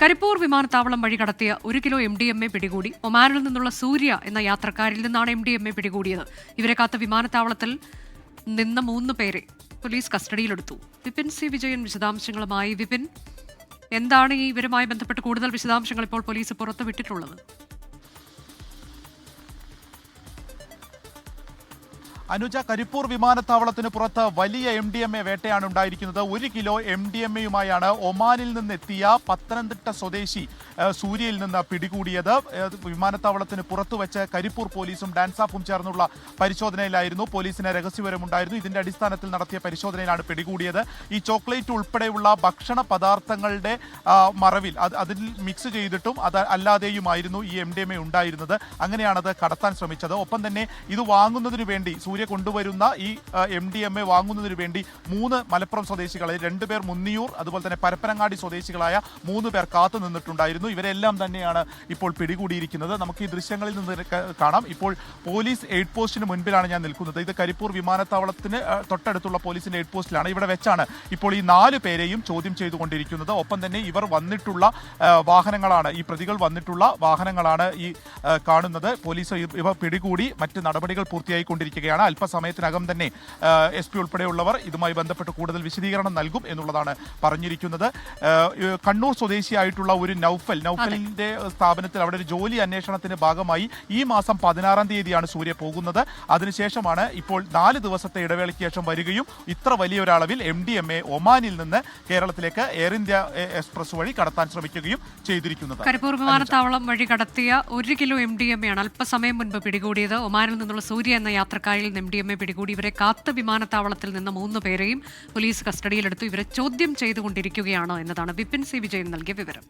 കരിപ്പൂർ വിമാനത്താവളം വഴി കടത്തിയ 1 കിലോ MDMA പിടികൂടി. ഒമാനിൽ നിന്നുള്ള സൂര്യ എന്ന യാത്രക്കാരിൽ നിന്നാണ് MDMA പിടികൂടിയത്. ഇവരെ കാത്ത വിമാനത്താവളത്തിൽ നിന്ന് 3 പേരെ പോലീസ് കസ്റ്റഡിയിലെടുത്തു. വിപിൻ സി വിജയൻ വിശദാംശങ്ങളുമായി. വിപിൻ, എന്താണ് ഈ ഇവരുമായി ബന്ധപ്പെട്ട് കൂടുതൽ വിശദാംശങ്ങൾ ഇപ്പോൾ പോലീസ് പുറത്തുവിട്ടിട്ടുള്ളത്? അനുജ, കരിപ്പൂർ വിമാനത്താവളത്തിന് പുറത്ത് വലിയ MDMA വേട്ടയാണ് ഉണ്ടായിരിക്കുന്നത്. 1 കിലോ MDMAയുമായാണ് ഒമാനിൽ നിന്നെത്തിയ പത്തനംതിട്ട സ്വദേശി സൂര്യയിൽ നിന്ന് പിടികൂടിയത്. വിമാനത്താവളത്തിന് പുറത്തു വെച്ച് കരിപ്പൂർ പോലീസും ഡാൻസാഫും ചേർന്നുള്ള പരിശോധനയിലായിരുന്നു. പോലീസിന് രഹസ്യവിവരമുണ്ടായിരുന്നു. ഇതിന്റെ അടിസ്ഥാനത്തിൽ നടത്തിയ പരിശോധനയിലാണ് പിടികൂടിയത്. ഈ ചോക്ലേറ്റ് ഉൾപ്പെടെയുള്ള ഭക്ഷണ പദാർത്ഥങ്ങളുടെ മറവിൽ അതിൽ മിക്സ് ചെയ്തിട്ടും അത് അല്ലാതെയുമായിരുന്നു ഈ MDMA ഉണ്ടായിരുന്നത്. അങ്ങനെയാണത് കടത്താൻ ശ്രമിച്ചത്. ഒപ്പം തന്നെ ഇത് വാങ്ങുന്നതിന് വേണ്ടി സൂര്യ കൊണ്ടുവരുന്ന ഈ MDMA വാങ്ങുന്നതിന് വേണ്ടി 3 മലപ്പുറം സ്വദേശികളെ, 2 പേർ മുന്നിയൂർ, അതുപോലെ തന്നെ പരപ്പനങ്ങാടി സ്വദേശികളായ 3 പേർ കാത്തു നിന്നിട്ടുണ്ടായിരുന്നു. ഇവരെല്ലാം തന്നെയാണ് ഇപ്പോൾ പിടികൂടിയിരിക്കുന്നത്. നമുക്ക് ഈ ദൃശ്യങ്ങളിൽ നിന്ന് കാണാം. ഇപ്പോൾ പോലീസ് എയ്ഡ് പോസ്റ്റിന് മുൻപിലാണ് ഞാൻ നിൽക്കുന്നത്. ഇത് കരിപ്പൂർ വിമാനത്താവളത്തിന് തൊട്ടടുത്തുള്ള പോലീസിന്റെ എയ്ഡ് പോസ്റ്റിലാണ്. ഇവിടെ വെച്ചാണ് ഇപ്പോൾ ഈ 4 പേരെയും ചോദ്യം ചെയ്തുകൊണ്ടിരിക്കുന്നത്. ഒപ്പം തന്നെ ഇവർ വന്നിട്ടുള്ള വാഹനങ്ങളാണ്, ഈ പ്രതികൾ വന്നിട്ടുള്ള വാഹനങ്ങളാണ് ഈ കാണുന്നത്. പോലീസ് ഇവ പിടികൂടി മറ്റ് നടപടികൾ പൂർത്തിയായിക്കൊണ്ടിരിക്കുകയാണ്. അല്പസമയത്തിനകം തന്നെ SP ഉൾപ്പെടെയുള്ളവർ ഇതുമായി ബന്ധപ്പെട്ട് കൂടുതൽ വിശദീകരണം നൽകും എന്നുള്ളതാണ് പറഞ്ഞിരിക്കുന്നത്. കണ്ണൂർ സ്വദേശിയായിട്ടുള്ള ഒരു നൗഫലിന്റെ സ്ഥാപനത്തിൽ അവിടെ ഒരു ജോലി അന്വേഷണത്തിന്റെ ഭാഗമായി ഈ മാസം 16-ാം തീയതിയാണ് സൂര്യ പോകുന്നത്. അതിനുശേഷമാണ് ഇപ്പോൾ 4 ദിവസത്തെ ഇടവേളയ്ക്ക് ശേഷം വരികയും ഇത്ര വലിയൊരളവിൽ MDMA ഒമാനിൽ നിന്ന് കേരളത്തിലേക്ക് എയർ ഇന്ത്യ എക്സ്പ്രസ് വഴി കടത്താൻ ശ്രമിക്കുകയും ചെയ്തിരിക്കുന്നത്. കരിപ്പൂർ വിമാനത്താവളം വഴി കടത്തിയ 1 കിലോ MDMA ആണ് അല്പസമയം മുൻപ് പിടികൂടിയത്. ഒമാനിൽ നിന്നുള്ള സൂര്യ എന്ന യാത്രക്കാരിൽ MDMA പിടികൂടി. ഇവരെ കാത്ത വിമാനത്താവളത്തിൽ നിന്ന് 3 പേരെയും പോലീസ് കസ്റ്റഡിയിലെടുത്തു. ഇവരെ ചോദ്യം ചെയ്തുകൊണ്ടിരിക്കുകയാണ് എന്നതാണ് വിപിൻ സി വിജയൻ നൽകിയ വിവരം.